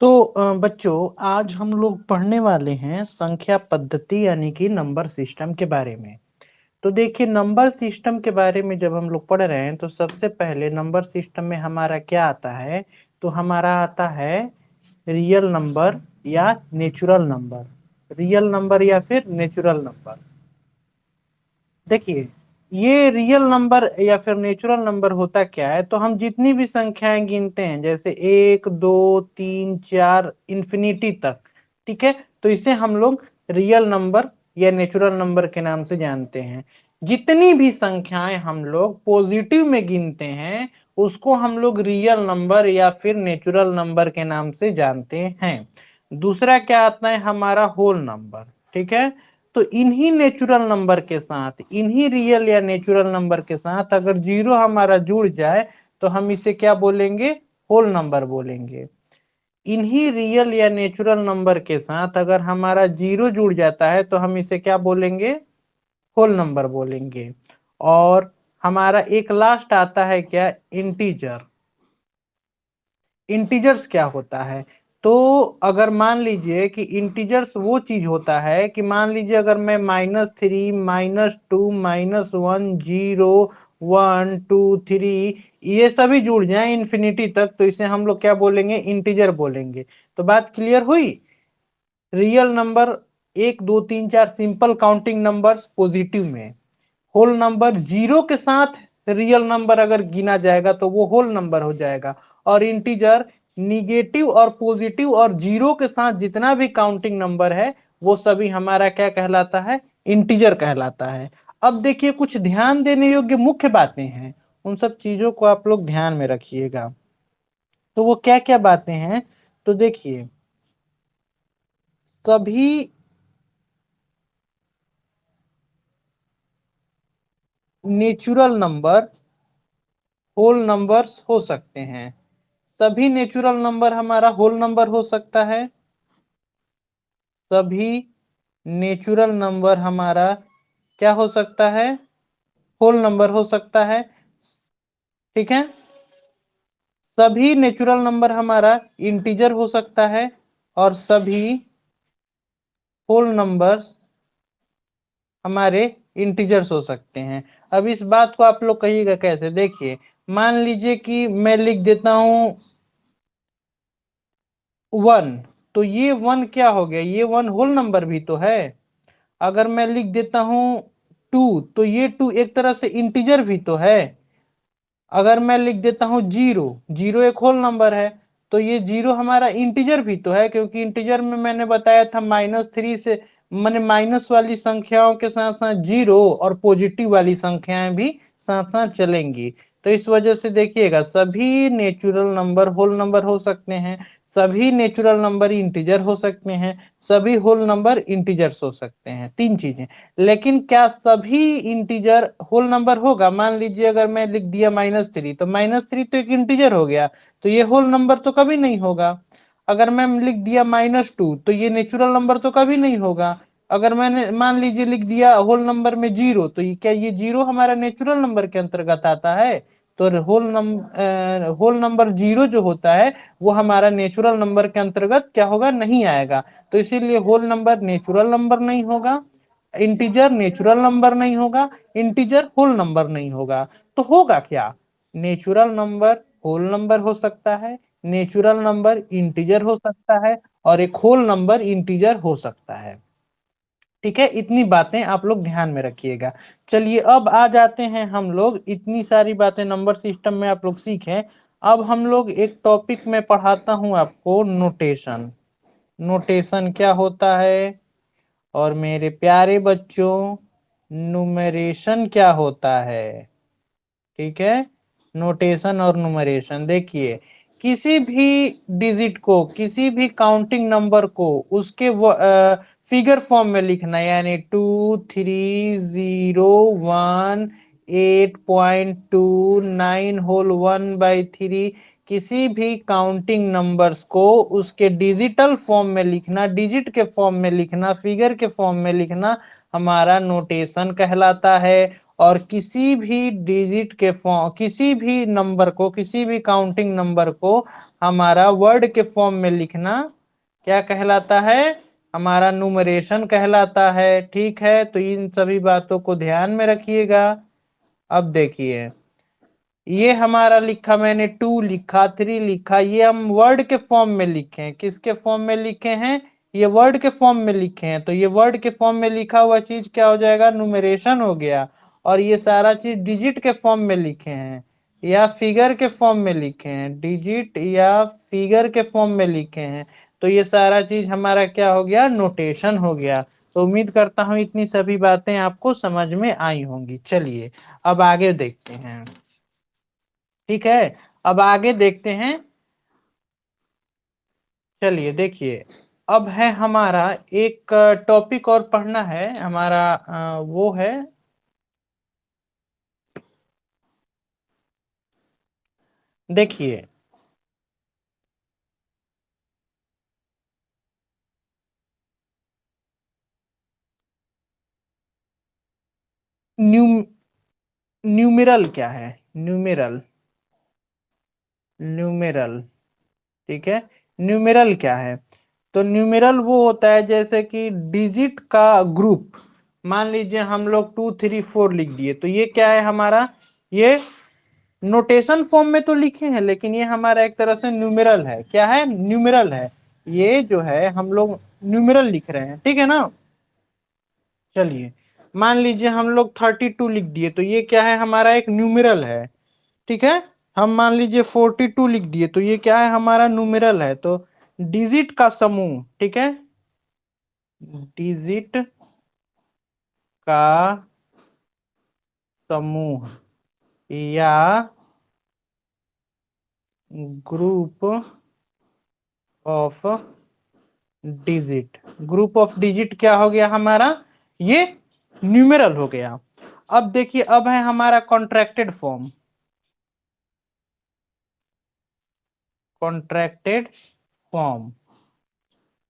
तो बच्चों आज हम लोग पढ़ने वाले हैं संख्या पद्धति यानी कि नंबर सिस्टम के बारे में। तो देखिए नंबर सिस्टम के बारे में जब हम लोग पढ़ रहे हैं तो सबसे पहले नंबर सिस्टम में हमारा क्या आता है, तो हमारा आता है रियल नंबर या नेचुरल नंबर। रियल नंबर या फिर नेचुरल नंबर। देखिए ये रियल नंबर या फिर नेचुरल नंबर होता क्या है, तो हम जितनी भी संख्याएं गिनते हैं जैसे 1 2 3 4 इन्फिनिटी तक, ठीक है, तो इसे हम लोग रियल नंबर या नेचुरल नंबर के नाम से जानते हैं। जितनी भी संख्याएं हम लोग पॉजिटिव में गिनते हैं उसको हम लोग रियल नंबर या फिर नेचुरल नंबर के नाम से जानते हैं। दूसरा क्या आता है, हमारा होल नंबर, ठीक है। तो इन्हीं नेचुरल नंबर के साथ, इन्हीं रियल या नेचुरल नंबर के साथ अगर जीरो हमारा जुड़ जाए तो हम इसे क्या बोलेंगे, होल नंबर बोलेंगे। इन्हीं रियल या नेचुरल नंबर के साथ अगर हमारा जीरो जुड़ जाता है तो हम इसे क्या बोलेंगे, होल नंबर बोलेंगे। और हमारा एक लास्ट आता है क्या, इंटीजर। इंटीजर्स क्या होता है, तो अगर मान लीजिए कि इंटीजर्स वो चीज होता है कि मान लीजिए अगर मैं -3 -2 -1 0 1 2 3 ये सभी जुड़ जाए इन्फिनिटी तक तो इसे हम लोग क्या बोलेंगे, इंटीजर बोलेंगे। तो बात क्लियर हुई। Real number 1 2 3 4 simple counting numbers positive में, होल नंबर जीरो के साथ रियल नंबर अगर गिना जाएगा तो वो होल नंबर हो जाएगा। और इंटीजर निगेटिव और पॉजिटिव और जीरो के साथ जितना भी काउंटिंग नंबर है वो सभी हमारा क्या कहलाता है, इंटीजर कहलाता है। अब देखिए कुछ ध्यान देने योग्य मुख्य बातें हैं, उन सब चीजों को आप लोग ध्यान में रखिएगा। तो वो क्या क्या बातें हैं, तो देखिए सभी नेचुरल नंबर होल नंबर्स हो सकते हैं। सभी नेचुरल नंबर हमारा होल नंबर हो सकता है। सभी नेचुरल नंबर हमारा क्या हो सकता है, होल नंबर हो सकता है, ठीक है। सभी नेचुरल नंबर हमारा इंटीजर हो सकता है और सभी होल नंबर्स हमारे इंटीजर्स हो सकते हैं। अब इस बात को आप लोग कहिएगा कैसे, देखिए मान लीजिए कि मैं लिख देता हूं 1, तो ये 1 क्या हो गया, ये 1 होल नंबर भी तो है। अगर मैं लिख देता हूं 2 तो ये 2 एक तरह से इंटीजर भी तो है। अगर मैं लिख देता हूं 0, 0 एक होल नंबर है, तो ये 0 हमारा इंटीजर भी तो है, क्योंकि इंटीजर में मैंने बताया था -3 से मैंने माइनस वाली संख्याओं के साथ साथ जीरो और पॉजिटिव वाली संख्याएं भी साथ साथ चलेंगी। तो इस वजह से देखिएगा सभी नेचुरल नंबर होल नंबर हो सकते हैं, सभी नेचुरल नंबर इंटीजर हो सकते हैं, सभी होल नंबर इंटीजर्स हो सकते हैं, तीन चीजें। लेकिन क्या सभी इंटीजर होल नंबर होगा, मान लीजिए अगर मैं लिख दिया -3 तो -3 तो एक इंटीजर हो गया, तो ये होल नंबर तो कभी नहीं होगा। अगर मैं लिख दिया -2 तो ये नेचुरल नंबर तो कभी नहीं होगा। अगर मैंने मान लीजिए लिख दिया होल नंबर में 0 तो ये क्या, ये 0 हमारा नेचुरल नंबर के अंतर्गत आता है। तो होल नंबर 0 जो होता है वो हमारा नेचुरल नंबर के अंतर्गत क्या होगा, नहीं आएगा। तो इसीलिए होल नंबर नेचुरल नंबर नहीं होगा, इंटीजर नेचुरल नंबर नहीं होगा, इंटीजर होल नंबर नहीं होगा। तो होगा क्या, नेचुरल नंबर होल नंबर हो सकता है, नेचुरल नंबर इंटीजर हो सकता है और एक होल नंबर इंटीजर हो सकता है। ठीक है, इतनी बातें आप लोग ध्यान में रखिएगा। चलिए अब आ जाते हैं हम लोग, इतनी सारी बातें नंबर सिस्टम में आप लोग सीखें। अब हम लोग एक टॉपिक में पढ़ाता हूं आपको, नोटेशन। नोटेशन क्या होता है, और मेरे प्यारे बच्चों नुमेरेशन क्या होता है। ठीक है, नोटेशन और नुमेरेशन। देखिए किसी भी डिजिट को, किसी भी काउंटिंग नंबर को उसके फिगर फॉर्म में लिखना, यानी 2 3 0 1 8.29 होल 1/3, किसी भी काउंटिंग नंबर्स को उसके डिजिटल फॉर्म में लिखना, डिजिट के फॉर्म में लिखना, फिगर के फॉर्म में लिखना हमारा नोटेशन कहलाता है। और किसी भी डिजिट के फॉर्म, किसी भी नंबर को, किसी भी काउंटिंग नंबर को हमारा वर्ड के फॉर्म में लिखना क्या कहलाता है? हमारा न्यूमरेशन कहलाता है। ठीक है, तो इन सभी बातों को ध्यान में रखिएगा। अब देखिए, ये हमारा लिखा, मैंने 2 लिखा, 3 लिखा, ये हम वर्ड के फॉर्म में लिखे हैं। किसके फॉर्म में लिखे हैं? ये वर्ड के फॉर्म में लिखे हैं। तो ये वर्ड के फॉर्म में लिखा हुआ चीज क्या हो जाएगा? न्यूमरेशन हो गया। और ये सारा चीज डिजिट के फॉर्म में लिखे हैं या फिगर के फॉर्म में लिखे हैं, डिजिट या फिगर के फॉर्म में लिखे हैं, तो ये सारा चीज हमारा क्या हो गया? नोटेशन हो गया। तो उम्मीद करता हूं इतनी सभी बातें आपको समझ में आई होंगी। चलिए अब आगे देखते हैं। ठीक है, अब आगे देखते हैं। चलिए देखिए, अब है हमारा एक टॉपिक और पढ़ना है हमारा, वो है, देखिए, न्यू न्यूमेरल क्या है? न्यूमेरल, न्यूमेरल, ठीक है। न्यूमेरल क्या है? तो न्यूमेरल वो होता है जैसे कि डिजिट का ग्रुप। मान लीजिए हम लोग 2 3 4 लिख दिए, तो ये क्या है हमारा? ये नोटेशन फॉर्म में तो लिखे हैं, लेकिन ये हमारा एक तरह से न्यूमेरल है। क्या है? न्यूमेरल है। ये जो है हम लोग न्यूमेरल लिख रहे हैं, ठीक है ना। चलिए, मान लीजिए हम लोग 32 लिख दिए, तो ये क्या है? हमारा एक न्यूमेरल है। ठीक है। हम मान लीजिए 42 लिख दिए, तो ये क्या है? हमारा न्यूमेरल है। तो डिजिट का समूह, ठीक है, डिजिट का समूह या group of digit, group of digit क्या हो गया हमारा? ये न्यूमेरल हो गया। अब देखिए, अब है हमारा contracted form. Contracted form,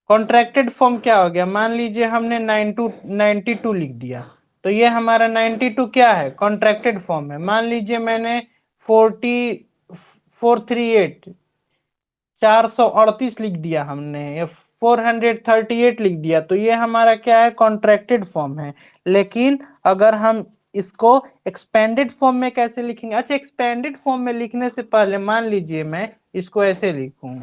contracted form क्या हो गया? मान लीजिए हमने 92 लिख दिया, तो ये हमारा 92 क्या है? कॉन्ट्रैक्टेड फॉर्म है। मान लीजिए मैंने 438 438 लिख दिया हमने, या 438 लिख दिया, तो ये हमारा क्या है? कॉन्ट्रैक्टेड फॉर्म है। लेकिन अगर हम इसको एक्सपेंडेड फॉर्म में कैसे लिखेंगे? अच्छा, एक्सपेंडेड फॉर्म में लिखने से पहले मान लीजिए मैं इसको ऐसे लिखूं,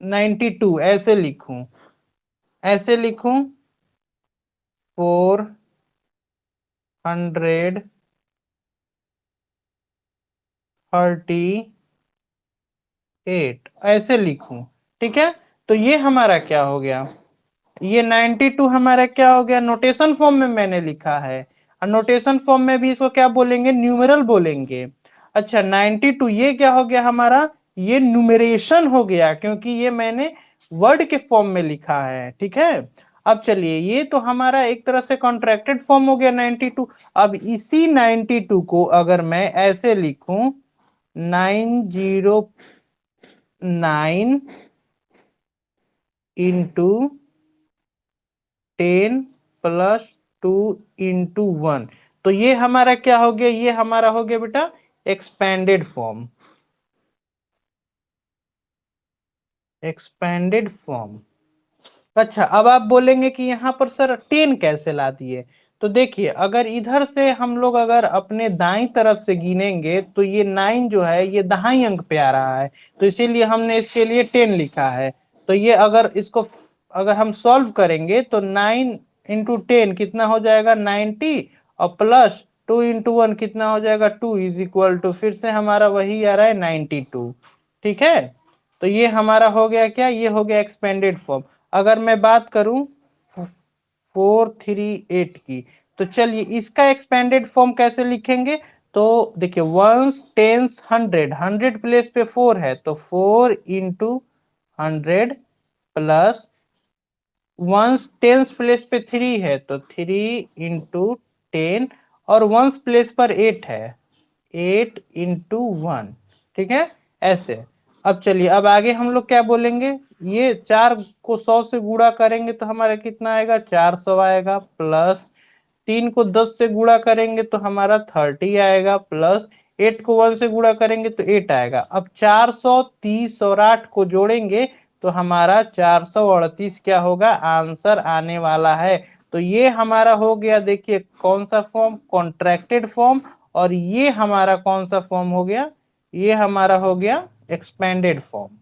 92 ऐसे लिखूं, ऐसे लिखूं, 438 ऐसे लिखूं। ठीक है, तो ये हमारा क्या हो गया? ये 92 हमारा क्या हो गया? नोटेशन फॉर्म में मैंने लिखा है, और नोटेशन फॉर्म में भी इसको क्या बोलेंगे? न्यूमेरल बोलेंगे। अच्छा, 92 ये क्या हो गया हमारा? ये न्यूमरेशन हो गया, क्योंकि ये मैंने वर्ड के फॉर्म में लिखा है। ठीक है। अब चलिए, ये तो हमारा एक तरह से कॉन्ट्रैक्टेड फॉर्म हो गया 92। अब इसी 92 को अगर मैं ऐसे लिखूं, 909 इंटू 10 + 2 × 1, तो ये हमारा क्या हो गया? ये हमारा हो गया बेटा एक्सपेंडेड फॉर्म, एक्सपेंडेड फॉर्म। अच्छा, अब आप बोलेंगे कि यहाँ पर सर 10 कैसे ला दिए? तो देखिए, अगर इधर से हम लोग अगर अपने दाई तरफ से गिनेंगे, तो ये 9 जो है ये दहाई अंक पे आ रहा है, तो इसीलिए हमने इसके लिए 10 लिखा है। तो ये अगर इसको अगर हम सॉल्व करेंगे, तो 9 × 10 कितना हो जाएगा? 90, और +2 × 1 कितना हो जाएगा? 2 इज इक्वल टू, फिर से हमारा वही आ रहा है 92। ठीक है, तो ये हमारा हो गया क्या? ये हो गया एक्सपेंडेड फॉर्म। अगर मैं बात करूं 438 की, तो चलिए इसका एक्सपेंडेड फॉर्म कैसे लिखेंगे? तो देखिए, वंस टेंस हंड्रेड, 100 प्लेस पे 4 है, तो 4 × 100 प्लस, वंस टेंस प्लेस पे 3 है, तो 3 × 10, और वंस प्लेस पर 8 है, 8 × 1। ठीक है, ऐसे। अब चलिए, अब आगे हम लोग क्या बोलेंगे, ये 4 को 100 से गुणा करेंगे तो हमारा कितना आएगा, 400 आएगा, प्लस 3 को 10 से गुणा करेंगे तो हमारा 30 आएगा, प्लस 8 को 1 से गुणा करेंगे तो 8 आएगा। अब 430 और 8 को जोड़ेंगे तो हमारा 438 क्या होगा, आंसर आने वाला है। तो ये हमारा हो गया, देखिए कौन सा फॉर्म, कॉन्ट्रैक्टेड फॉर्म। और ये हमारा कौन सा फॉर्म हो गया, ये हमारा हो गया एक्सपेंडेड फॉर्म,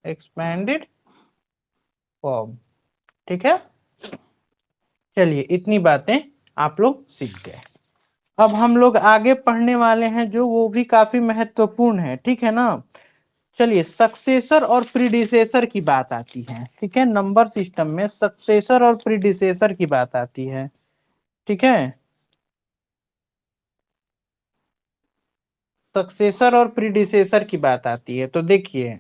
एक्सपेंडेड फॉर्म। ठीक है, चलिए इतनी बातें आप लोग सीख गए। अब हम लोग आगे पढ़ने वाले हैं जो वो भी काफी महत्वपूर्ण है, ठीक है ना। चलिए, सक्सेसर और प्रीडिसेसर की बात आती है, ठीक है, नंबर सिस्टम में सक्सेसर और प्रीडिसेसर की बात आती है। ठीक है, सक्सेसर और प्रीडिसेसर की बात आती है, तो देखिए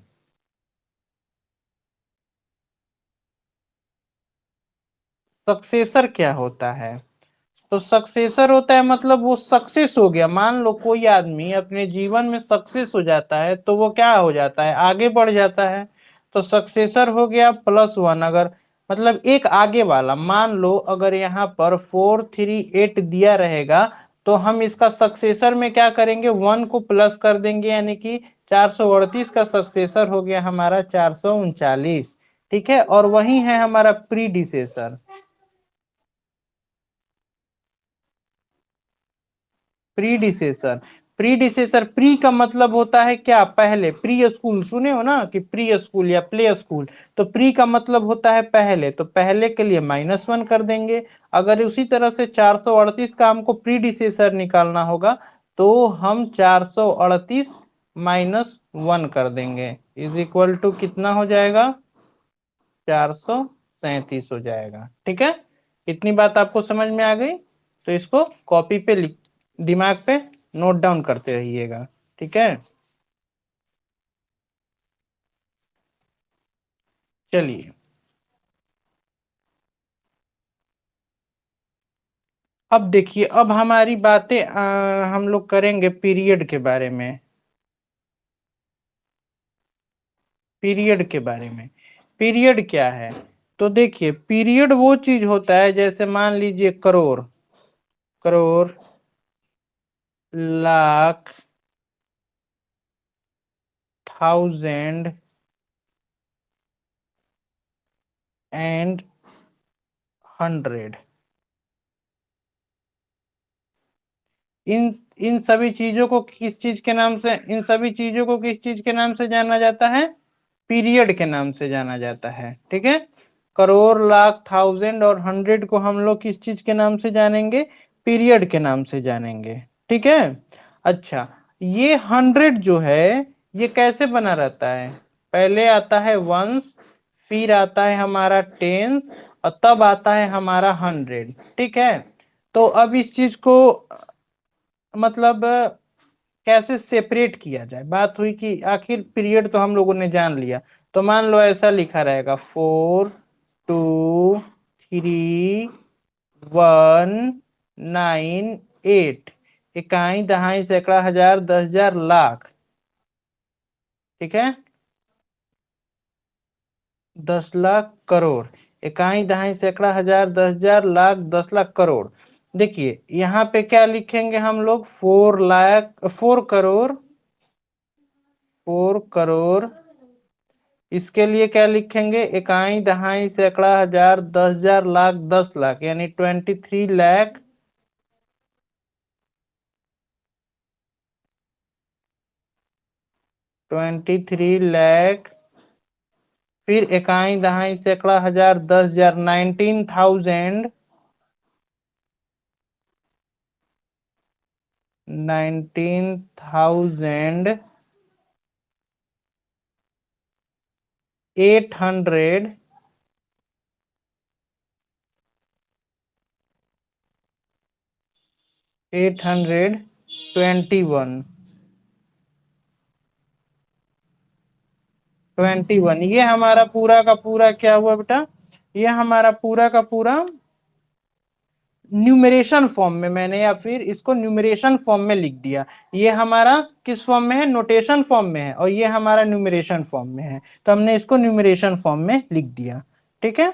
सक्सेसर क्या होता है। तो सक्सेसर होता है मतलब वो सक्सेस हो गया, मान लो कोई आदमी अपने जीवन में सक्सेस हो जाता है तो वो क्या हो जाता है, आगे बढ़ जाता है। तो सक्सेसर हो गया +1, अगर मतलब एक आगे वाला, मान लो अगर यहाँ पर 438 दिया रहेगा तो हम इसका सक्सेसर में क्या करेंगे, 1 को प्लस कर देंगे, यानी कि 438 का सक्सेसर हो गया हमारा 439। ठीक है, और वही है हमारा प्रीडिसेसर। प्रीडिसेसर, प्रीडिसेसर, प्री का मतलब होता है क्या, पहले, प्री स्कूल सुने हो ना, कि प्री स्कूल या प्ले स्कूल। तो प्री का मतलब होता है पहले, तो पहले के लिए -1 कर देंगे। अगर उसी तरह से 438 का हमको प्रीडिसेसर निकालना होगा तो हम 438 -1 कर देंगे, इज इक्वल टू कितना हो जाएगा, 437 हो जाएगा। ठीक है, इतनी बात आपको समझ में आ गई। तो इसको कॉपी पे लिख, दिमाग पे नोट डाउन करते रहिएगा। ठीक है, चलिए अब देखिए, अब हमारी बातें हम लोग करेंगे पीरियड के बारे में, पीरियड के बारे में। पीरियड क्या है, तो देखिए पीरियड वो चीज होता है, जैसे मान लीजिए crore, crore, lakh, thousand and hundred, इन इन सभी चीजों को किस चीज के नाम से, इन सभी चीजों को किस चीज के नाम से जाना जाता है, पीरियड के नाम से जाना जाता है। ठीक है, करोड़, लाख, थाउजेंड और हंड्रेड को हम लोग किस चीज के नाम से जानेंगे, पीरियड के नाम से जानेंगे। ठीक है, अच्छा, ये हंड्रेड जो है ये कैसे बना रहता है, पहले आता है वंस, फिर आता है हमारा टेंस, और तब आता है हमारा हंड्रेड। ठीक है, तो अब इस चीज को मतलब कैसे सेपरेट किया जाए, बात हुई कि आखिर पीरियड तो हम लोगों ने जान लिया। तो मान लो ऐसा लिखा रहेगा, 4 2 3 1 9 8, इकाई, दहाई, सैकड़ा, हजार, 10,000, लाख। ठीक है, 10 लाख, करोड़, इकाई, दहाई, सैकड़ा, हजार, 10,000, लाख, 10 लाख, करोड़। देखिए यहाँ पे क्या लिखेंगे हम लोग, 4 लाख, 4 करोड़, 4 करोड़। इसके लिए क्या लिखेंगे, इकाई, दहाई, सैकड़ा, हजार, 10,000, लाख, 10 लाख, यानी 23 लाख, 23 लाख। फिर इकाई, दहाई, सैकड़ा, हजार, 10,000, 19,000, 19,800, 821, 21, ये हमारा पूरा का पूरा क्या हुआ बेटा, ये हमारा पूरा का पूरा न्यूमरेशन फॉर्म में मैंने, या फिर इसको न्यूमरेशन फॉर्म में लिख दिया। ये हमारा किस फॉर्म में है, नोटेशन फॉर्म में है, और ये हमारा न्यूमरेशन फॉर्म में है, तो हमने इसको न्यूमरेशन फॉर्म में लिख दिया। ठीक है,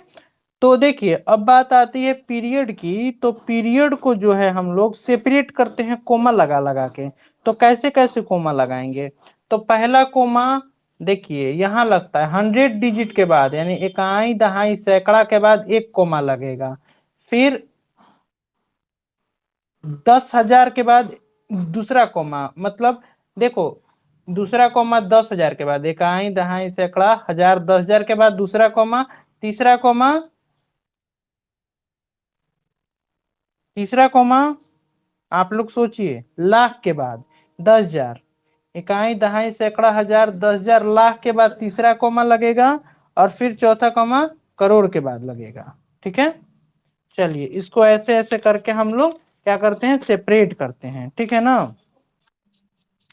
तो देखिए अब बात आती है पीरियड की। तो पीरियड को जो है हम लोग सेपरेट करते हैं कोमा लगा लगा के। तो कैसे कैसे कोमा लगाएंगे, तो पहला कोमा देखिए यहाँ लगता है 100 डिजिट के बाद, यानी इकाई दहाई सैकड़ा के बाद एक कोमा लगेगा। फिर 10,000 के बाद दूसरा कोमा, मतलब देखो दूसरा कोमा 10,000 के बाद, इकाई दहाई सैकड़ा हजार 10,000 के बाद दूसरा कोमा, तीसरा कोमा, तीसरा कोमा आप लोग सोचिए लाख के बाद 10,000, इकाई दहाई सैकड़ा हजार 10,000 लाख के बाद तीसरा कोमा लगेगा, और फिर चौथा कोमा करोड़ के बाद लगेगा। ठीक है, चलिए इसको ऐसे ऐसे करके हम लोग क्या करते हैं, सेपरेट करते हैं। ठीक है ना,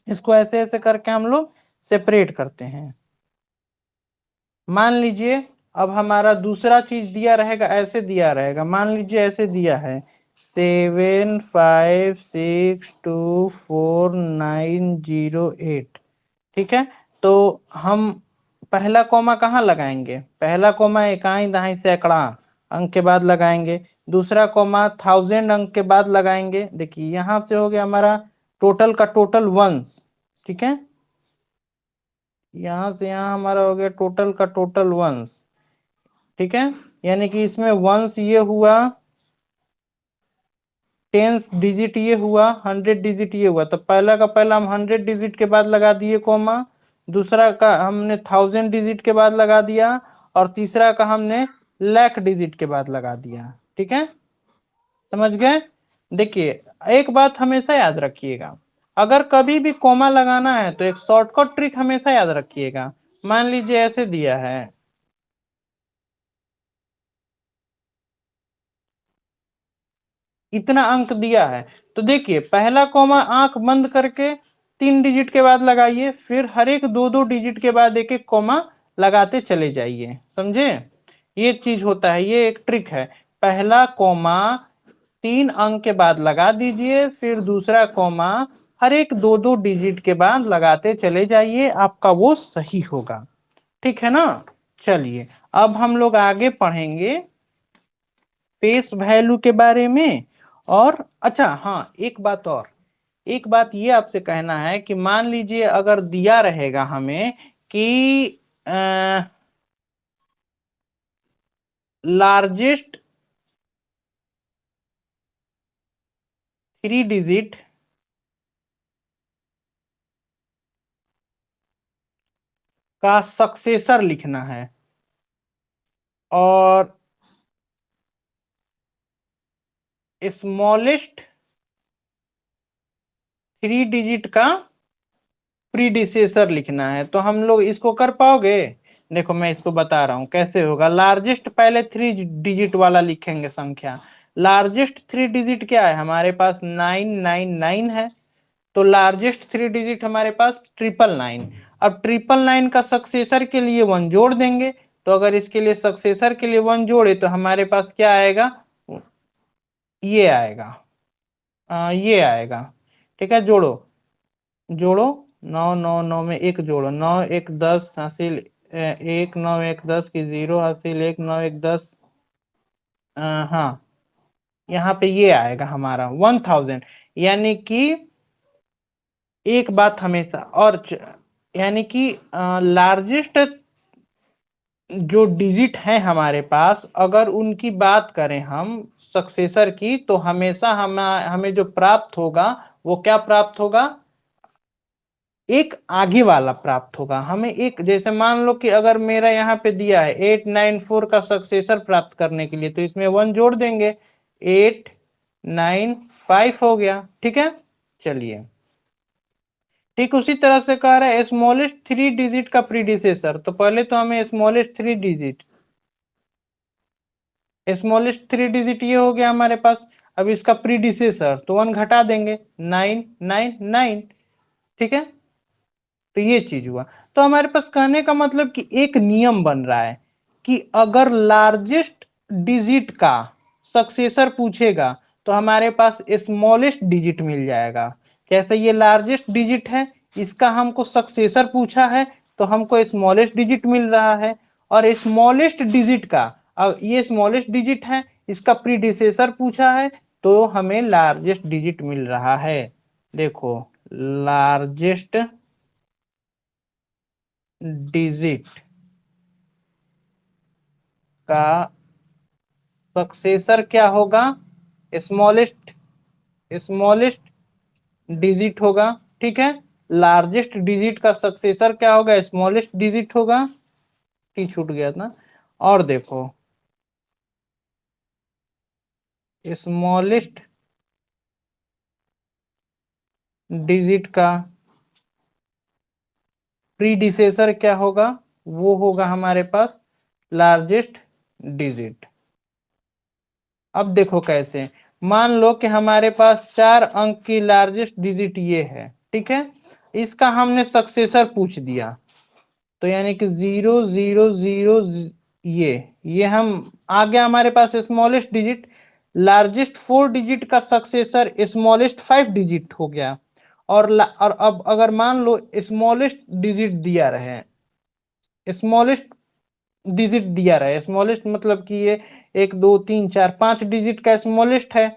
इसको ऐसे ऐसे करके हम लोग सेपरेट करते हैं। मान लीजिए अब हमारा दूसरा चीज दिया रहेगा, ऐसे दिया रहेगा, मान लीजिए ऐसे दिया है 756249008। ठीक है, तो हम पहला कोमा कहाँ लगाएंगे, पहला कोमा इकाई दहाई सैकड़ा अंक के बाद लगाएंगे, दूसरा कोमा 1000 अंक के बाद लगाएंगे। देखिए यहां से हो गया हमारा टोटल का टोटल वंस। ठीक है, यहां से यहां हमारा हो गया टोटल का टोटल वंस। ठीक है, यानी कि इसमें वंस ये हुआ, 10 डिजिट ये हुआ, 100 डिजिट ये हुआ। तो पहला का पहला हम 100 डिजिट के बाद लगा दिए कोमा, दूसरा का हमने 1000 डिजिट के बाद लगा दिया, और तीसरा का हमने लाख डिजिट के बाद लगा दिया। ठीक है, समझ गए। देखिए एक बात हमेशा याद रखिएगा, अगर कभी भी कोमा लगाना है तो एक शॉर्टकट ट्रिक हमेशा याद रखिएगा। मान लीजिए ऐसे दिया है, इतना अंक दिया है, तो देखिए पहला कॉमा आंख बंद करके 3 डिजिट के बाद लगाइए, फिर हर एक 2-2 डिजिट के बाद एक एक कॉमा लगाते चले जाइए। समझे, ये चीज होता है, ये एक ट्रिक है। पहला कॉमा 3 अंक के बाद लगा दीजिए, फिर दूसरा कॉमा हर एक 2-2 डिजिट के बाद लगाते चले जाइए, आपका वो सही होगा। ठीक है ना, चलिए अब हम लोग आगे पढ़ेंगे फेस वैल्यू के बारे में। और अच्छा हाँ, एक बात और, एक बात ये आपसे कहना है कि मान लीजिए अगर दिया रहेगा हमें कि लार्जेस्ट 3 डिजिट का सक्सेसर लिखना है, और स्मॉलेस्ट 3 डिजिट का प्रीडिसेसर लिखना है, तो हम लोग इसको कर पाओगे। देखो मैं इसको बता रहा हूं कैसे होगा। लार्जेस्ट पहले 3 डिजिट वाला लिखेंगे संख्या। लार्जेस्ट 3 डिजिट क्या है, हमारे पास 999 है, तो लार्जेस्ट 3 डिजिट हमारे पास 999। अब 999 का सक्सेसर के लिए 1 जोड़ देंगे, तो अगर इसके लिए सक्सेसर के लिए 1 जोड़े तो हमारे पास क्या आएगा, ये आएगा, ये आएगा। ठीक है, जोड़ो जोड़ो, 9 9 9 में एक जोड़ो, 9 1 10 हासिल 1, 9 1 10 की 0 हासिल 1, 9 1 10। हाँ, यहाँ पे ये आएगा हमारा 1000। यानी कि एक बात हमेशा और यानी कि लार्जेस्ट जो डिजिट है हमारे पास, अगर उनकी बात करें हम सक्सेसर की, तो हमेशा हमें जो प्राप्त होगा वो क्या प्राप्त होगा, एक आगे वाला प्राप्त होगा हमें। एक जैसे मान लो कि अगर मेरा यहाँ पे दिया है 894 का सक्सेसर प्राप्त करने के लिए, तो इसमें 1 जोड़ देंगे, 895 हो गया। ठीक है, चलिए ठीक उसी तरह से कह रहा है स्मॉलेस्ट 3 डिजिट का प्रीडिसेसर, तो पहले तो हमें स्मॉलेस्ट 3 डिजिट ये हो गया हमारे पास। अब इसका प्रीडिसेसर तो 1 घटा देंगे, 999। ठीक है, तो ये चीज हुआ। तो हमारे पास कहने का मतलब कि एक नियम बन रहा है कि अगर लार्जेस्ट डिजिट का सक्सेसर पूछेगा तो हमारे पास स्मॉलेस्ट डिजिट मिल जाएगा। जैसे ये लार्जेस्ट डिजिट है, इसका हमको सक्सेसर पूछा है तो हमको स्मॉलेस्ट डिजिट मिल रहा है, और स्मॉलेस्ट डिजिट का, अब ये स्मॉलेस्ट डिजिट है, इसका प्रीडिसेसर पूछा है तो हमें लार्जेस्ट डिजिट मिल रहा है। देखो, लार्जेस्ट डिजिट का सक्सेसर क्या होगा? स्मॉलेस्ट स्मॉलेस्ट डिजिट होगा। ठीक है, लार्जेस्ट डिजिट का सक्सेसर क्या होगा? स्मॉलेस्ट डिजिट होगा। टी छूट गया था। और देखो, स्मॉलेस्ट डिजिट का प्रीडिसेसर क्या होगा? वो होगा हमारे पास लार्जेस्ट डिजिट। अब देखो कैसे, मान लो कि हमारे पास 4 अंक की लार्जेस्ट डिजिट ये है, ठीक है, इसका हमने सक्सेसर पूछ दिया, तो यानी कि 0 0 0, ये हम आ गया हमारे पास स्मॉलेस्ट डिजिट। लार्जेस्ट 4 डिजिट का सक्सेसर स्मॉलेस्ट 5 डिजिट हो गया। और अब अगर मान लो स्मॉलेस्ट डिजिट दिया रहे, स्मॉलेस्ट डिजिट दिया रहे, स्मॉलेस्ट मतलब कि ये 1 2 3 4 5 डिजिट का स्मॉलेस्ट है,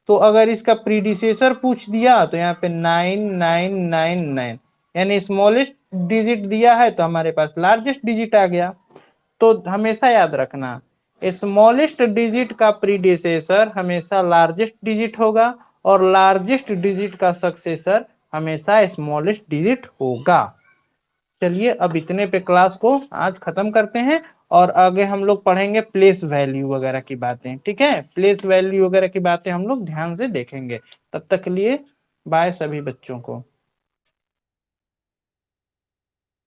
तो अगर इसका प्रीडिसेसर पूछ दिया तो यहाँ पे 9999, यानी स्मॉलेस्ट डिजिट दिया है तो हमारे पास लार्जेस्ट डिजिट आ गया। तो हमेशा याद रखना, स्मॉलेस्ट डिजिट का प्रीडिसेसर हमेशा लार्जेस्ट डिजिट होगा, और लार्जेस्ट डिजिट का सक्सेसर हमेशा स्मॉलेस्ट डिजिट होगा। चलिए अब इतने पे क्लास को आज खत्म करते हैं, और आगे हम लोग पढ़ेंगे प्लेस वैल्यू वगैरह की बातें। ठीक है, प्लेस वैल्यू वगैरह की बातें हम लोग ध्यान से देखेंगे। तब तक के लिए बाय सभी बच्चों को।